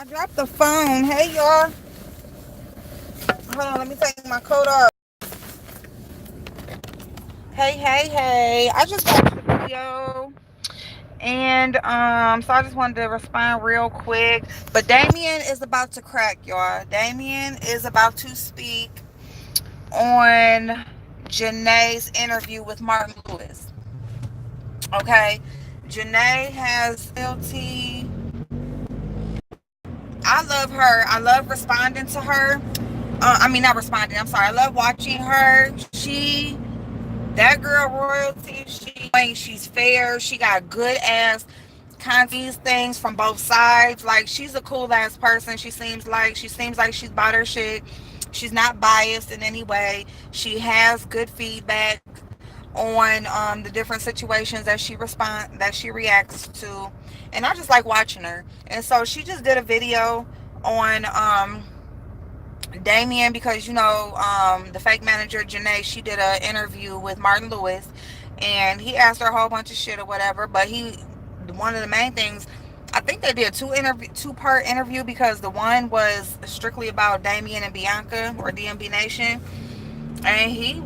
Drop the phone. Hey, y'all. Hold on, let me take my coat off. Hey, hey, hey. I just watched the video. And so I just wanted to respond real quick. But Damien is about to crack, y'all. Damien is about to speak on Janae's interview with Martin Lewis. Okay. Janae has loyalty. I love her. I love responding to her. Not responding. I'm sorry. I love watching her. That girl royalty. She's fair. She got good ass these things from both sides. Like, she's a cool ass person. She seems like she's about her shit. She's not biased in any way. She has good feedback on the different situations that she reacts to, and I just like watching her. And so she just did a video on Damien, because the fake manager Janae, she did an interview with Martin Lewis, and he asked her a whole bunch of shit or whatever. But one of the main things, I think they did two-part interview, because the one was strictly about Damien and Bianca, or DMB Nation, and he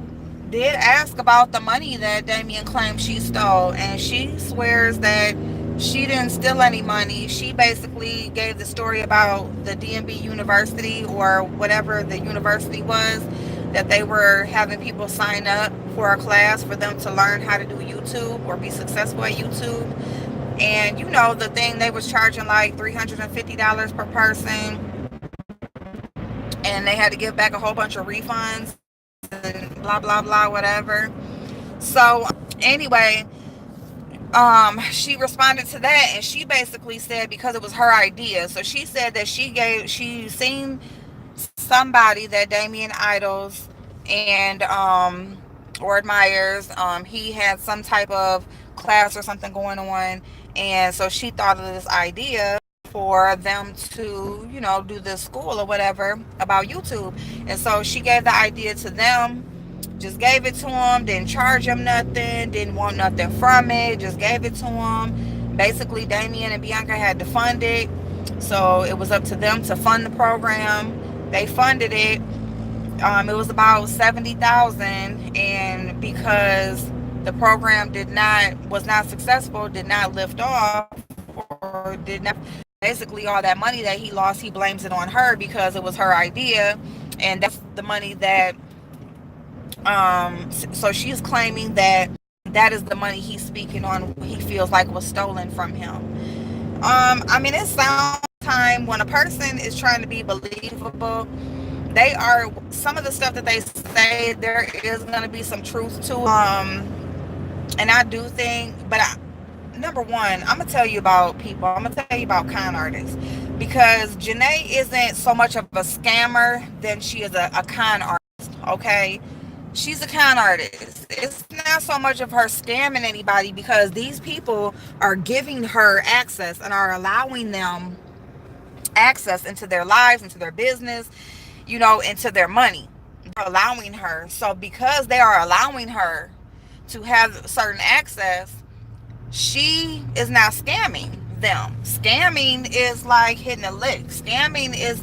did ask about the money that Damien claims she stole, and she swears that she didn't steal any money. She basically gave the story about the DMB University, or whatever the university was, that they were having people sign up for a class for them to learn how to do YouTube or be successful at YouTube. And the thing, they was charging like $350 per person, and they had to give back a whole bunch of refunds and blah blah blah, whatever. So anyway, she responded to that, and she basically said, because it was her idea. So she said that she seen somebody that Damien idols and or admires. He had some type of class or something going on, and so she thought of this idea for them to do this school or whatever about YouTube. And so she gave the idea to them, just gave it to them, didn't charge them nothing, didn't want nothing from it, just gave it to them. Basically, Damien and Bianca had to fund it, so it was up to them to fund the program. They funded it. It was about 70,000, and because the program was not successful, did not lift off, or did not, basically all that money that he lost, he blames it on her, because it was her idea, and that's the money that so she's claiming that that is the money he's speaking on, he feels like was stolen from him. It sounds time when a person is trying to be believable, they are, some of the stuff that they say, there is going to be some truth to and I do think, number one, I'm gonna tell you about people. I'm gonna tell you about con artists, because Janae isn't so much of a scammer than she is a con artist. Okay, she's a con artist. It's not so much of her scamming anybody, because these people are giving her access and are allowing them access into their lives, into their business, into their money. They're allowing her. So because they are allowing her to have certain access, she is not scamming them. Scamming is like hitting a lick. Scamming is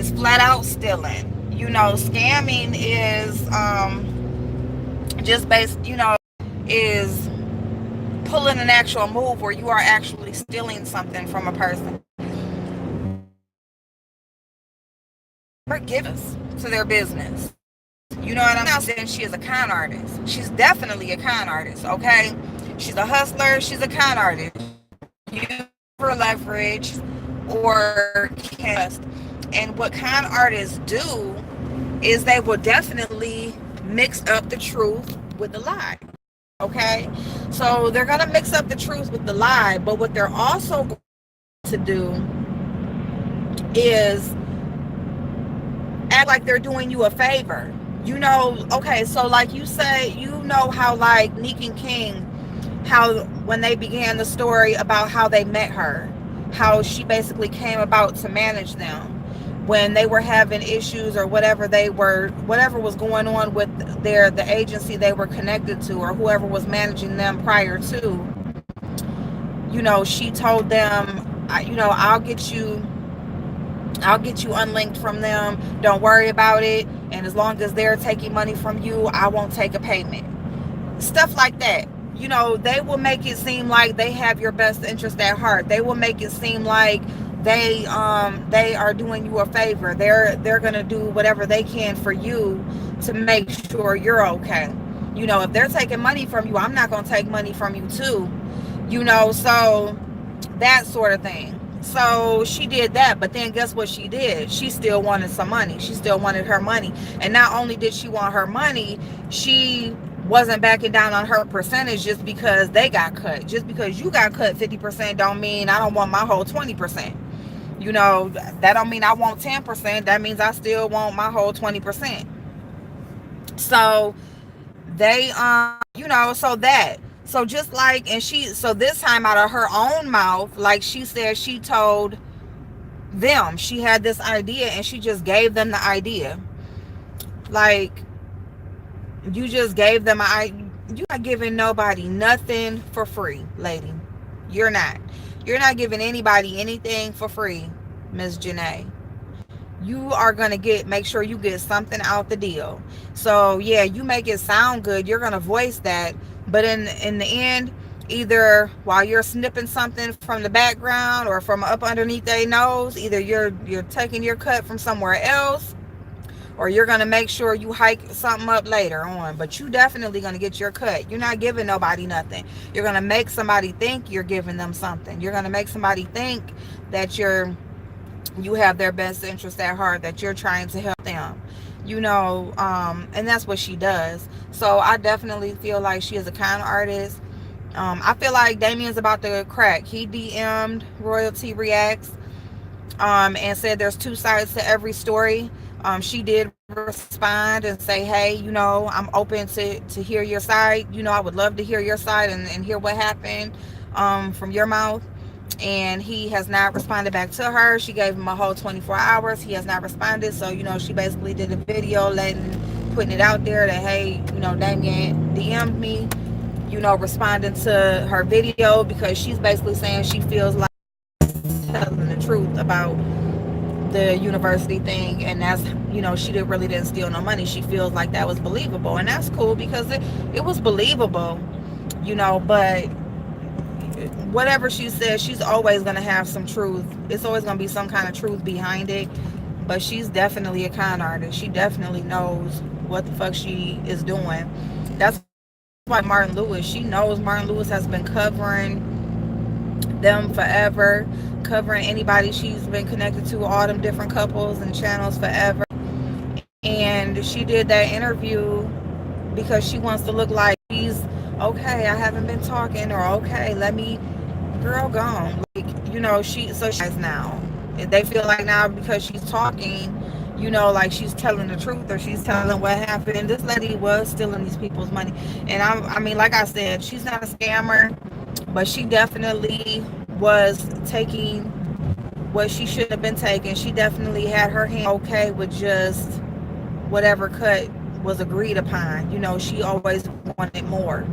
flat out stealing. Scamming is just based, is pulling an actual move where you are actually stealing something from a person. Forgiveness to their business. You know what I'm not saying? She is a con artist. She's definitely a con artist, okay? She's a hustler. She's a con artist. You for leverage or cast. And what con artists do is they will definitely mix up the truth with the lie, okay? So they're going to mix up the truth with the lie, but what they're also going to do is act like they're doing you a favor. Okay, so like you say, how like Neek and King, how when they began the story about how they met her, how she basically came about to manage them when they were having issues or whatever was going on with the agency they were connected to, or whoever was managing them prior to. She told them, I'll get you unlinked from them. Don't worry about it. And as long as they're taking money from you, I won't take a payment. Stuff like that. They will make it seem like they have your best interest at heart. They will make it seem like they are doing you a favor. They're gonna do whatever they can for you to make sure you're okay. If they're taking money from you, I'm not gonna take money from you too. So that sort of thing. So she did that, but then guess what she did? She still wanted some money. She still wanted her money. And not only did she want her money, she wasn't backing down on her percentage just because they got cut. Just because you got cut 50% don't mean I don't want my whole 20%. That don't mean I want 10%. That means I still want my whole 20%. So they so just like, and so this time out of her own mouth, like she said, she told them she had this idea and she just gave them the idea. Like, you just gave them you're not giving nobody nothing for free, lady. You're not giving anybody anything for free, Miss Janae. You are going to make sure you get something out the deal. So yeah, you make it sound good, you're going to voice that, but in the end, either while you're snipping something from the background or from up underneath their nose, either you're taking your cut from somewhere else, or you're going to make sure you hike something up later on. But you definitely going to get your cut. You're not giving nobody nothing. You're going to make somebody think you're giving them something. You're going to make somebody think that you have their best interest at heart, that you're trying to help them. And that's what she does. So I definitely feel like she is a kind artist. I feel like Damien's about to crack. He DM'd Royalty Reacts, and said there's two sides to every story. She did respond and say, hey, I'm open to hear your side. I would love to hear your side and hear what happened from your mouth. And he has not responded back to her. She gave him a whole 24 hours. He has not responded. So, she basically did a video putting it out there that, hey, Damien DM'd me, responding to her video, because she's basically saying she feels like telling the truth about the university thing. And that's, she didn't steal no money. She feels like that was believable. And that's cool, because it was believable, but whatever she says, she's always going to have some truth. It's always going to be some kind of truth behind it. But she's definitely a con artist. She definitely knows what the fuck she is doing. That's why Martin Lewis, she knows Martin Lewis has been covering them forever, covering anybody she's been connected to, all them different couples and channels forever. And she did that interview because she wants to look like she's okay. I haven't been talking, or okay, let me, girl, gone. Like, she's now. They feel like now because she's talking, like she's telling the truth, or she's telling what happened. And this lady was stealing these people's money. And I mean, like I said, she's not a scammer, but she definitely was taking what she shouldn't have been taking. She definitely had her hand okay with just whatever cut was agreed upon. She always wanted more.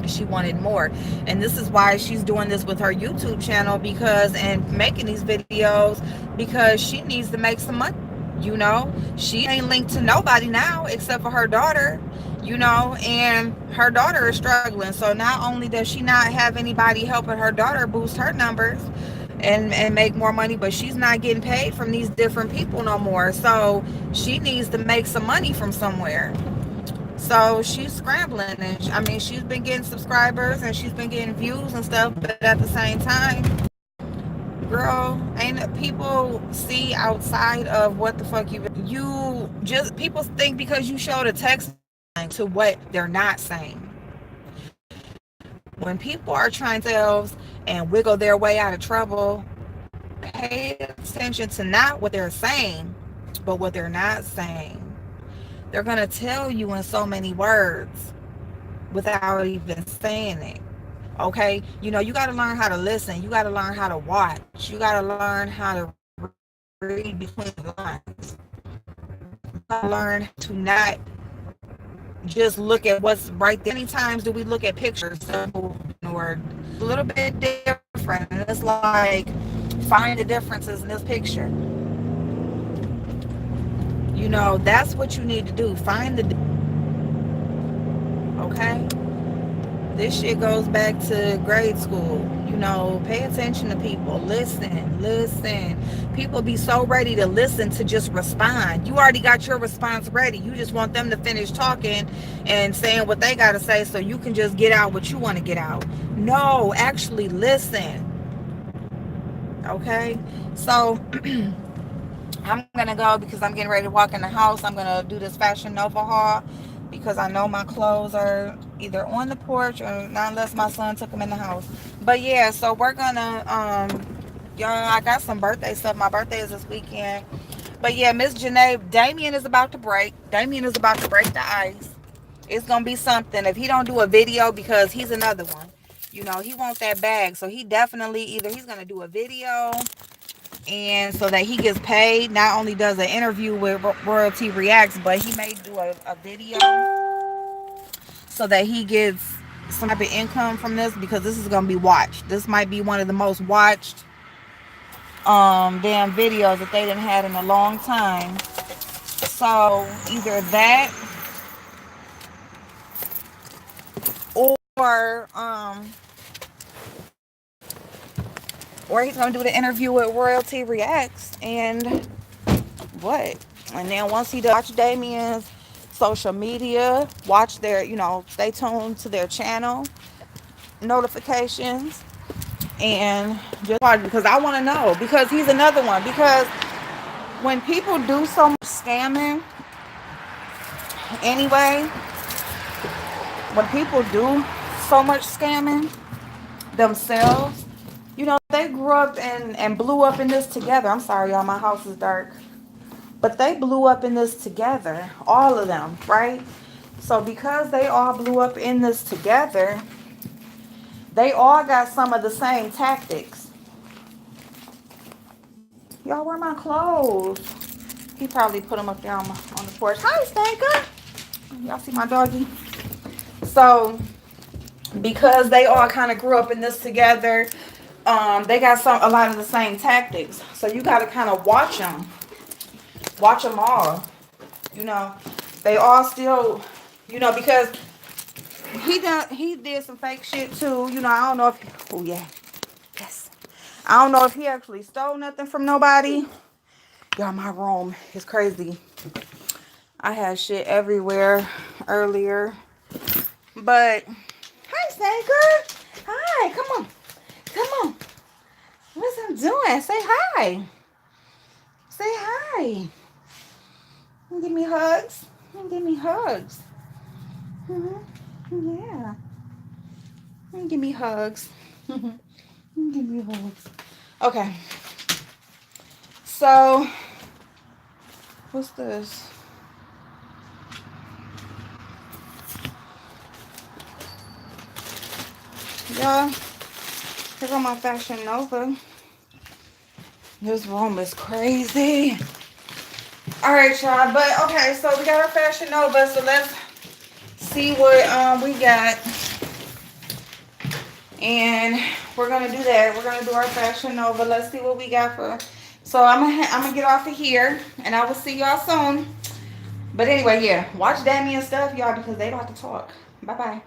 She wanted more. And this is why she's doing this with her YouTube channel, and making these videos, because she needs to make some money. She ain't linked to nobody now except for her daughter, and her daughter is struggling. So not only does she not have anybody helping her daughter boost her numbers and make more money, but she's not getting paid from these different people no more. So she needs to make some money from somewhere. So she's scrambling, and she's been getting subscribers and she's been getting views and stuff, but at the same time, girl, ain't people see outside of what the fuck you just, people think because you showed a text to what they're not saying. When people are trying to and wiggle their way out of trouble, pay attention to not what they're saying, but what they're not saying. They're going to tell you in so many words without even saying it. Okay? You got to learn how to listen. You got to learn how to watch. You got to learn how to read between the lines. You got to learn to not just look at what's right there. Many times do we look at pictures or a little bit different? And it's like, find the differences in this picture. You know, that's what you need to do. Find the, okay? This shit goes back to grade school. You know, pay attention to people. Listen, listen. People be so ready to listen to just respond. You already got your response ready. You just want them to finish talking and saying what they got to say so you can just get out what you want to get out. No, actually listen. Okay? So I'm gonna go because I'm getting ready to walk in the house. I'm gonna do this Fashion Nova haul because I know my clothes are either on the porch or not unless my son took them in the house. But yeah, so we're gonna y'all, I got some birthday stuff. My birthday is this weekend. But yeah, Miss Janae, Damien is about to break. Damien is about to break the ice. It's gonna be something if he don't do a video because he's another one. You know, he wants that bag. So he definitely either he's gonna do a video and so that he gets paid, not only does an interview with Royalty Reacts, but he may do a video so that he gets some type of income from this because this is going to be watched. This might be one of the most watched damn videos that they didn't had in a long time. So either that or or he's going to do the interview with Royalty Reacts and what? And then once he does, watch Damien's social media, watch their, you know, stay tuned to their channel notifications, and just watch because I want to know because he's another one. Because when people do so much scamming, anyway, when people do so much scamming themselves, you know, they grew up and blew up in this together. I'm sorry, y'all, my house is dark. But they blew up in this together, all of them, right? So because they all blew up in this together, they all got some of the same tactics. Y'all, where my clothes? He probably put them up there on the porch. Hi, Stanka. Y'all see my doggy? So because they all kind of grew up in this together, they got a lot of the same tactics. So you got to kind of watch them. Watch them all. You know, they all still, you know, because he did some fake shit too. You know, I don't know if, oh yeah, yes. I don't know if he actually stole nothing from nobody. Y'all, my room is crazy. I had shit everywhere earlier. But, hi, Snagger. Hi, come on. Come on. What's I'm doing? Say hi. Say hi. Give me hugs. Give me hugs. Yeah. Give me hugs. Give me hugs. Okay. So, what's this? Y'all, here go my Fashion Nova. This room is crazy. All right, y'all. But, okay, so we got our Fashion Nova. So, let's see what we got. And we're going to do that. We're going to do our Fashion Nova. Let's see what we got for. So, I'm gonna get off of here. And I will see y'all soon. But anyway, yeah. Watch Damien stuff, y'all, because they don't have to talk. Bye-bye.